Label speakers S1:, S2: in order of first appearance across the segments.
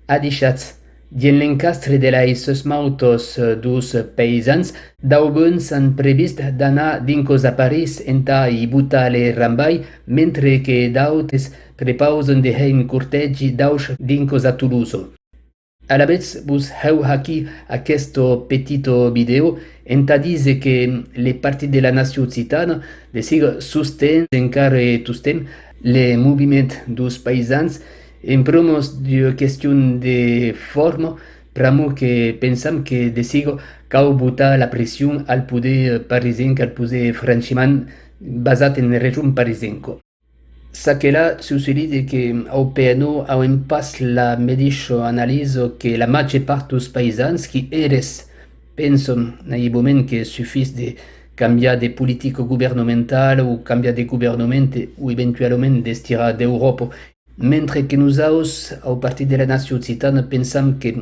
S1: Adichat, dien l'encastre de la issos mautos dus paisans, daubun s'han previst d'anar dincos a Paris enta i butale rambai, mentre que dautes prepausen de hein cortegi dauch dincos a Toulouse. Alabets bus heu aquí aquesto petito video enta dise que le partit de la nació occitana de sig susten encare tustem le moviment dus paisans en promos de question de forma pramo que pensam que de sigo cau buta la pression al poder parisenc al poder franchiment basat en regiun parisenco. Saquela succede que au PNO au en pas la mediscio analiso que la maggior parte dos paisans qui eres penson nai moment que suffis de cambiar de politico gouvernemental ou cambiar de gouvernement ou eventualment d'estirar d'Europa, mentre que nosaus au partit de la nació occitana pensam que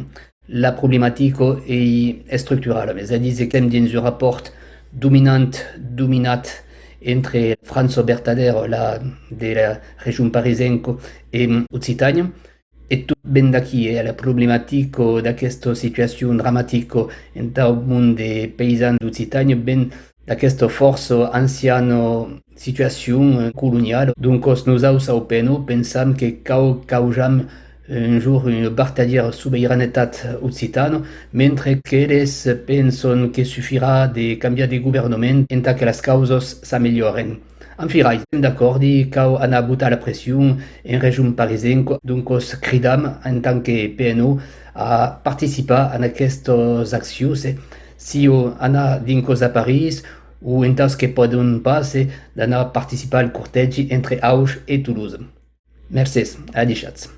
S1: la problematico est structurale, c'est-à-dire que dins un rapport dominat entre Franzo Bertader, la de la région parisenco, et Occitania, et tout ben d'aquí, la problématique d'aquesta situation dramatique en le monde des paysans d'Occitania, ben d'aquesta força anciana situation coloniale. Donc, nous au PNO pensam que caujam un jour une bartadière souveranetat occitana, mentre que elles penson que suffira de cambiar de gouvernement enta que las causas s'amélioren. En firai, d'acord, cau ana buta la pression en région parisenco, donc os cridam en tant que PNO a participar en aquestes accions, si ana dincos a Paris ou en tas que podon pas d'anar participar al cortegi entre Auch et Toulouse. Merci, adicats.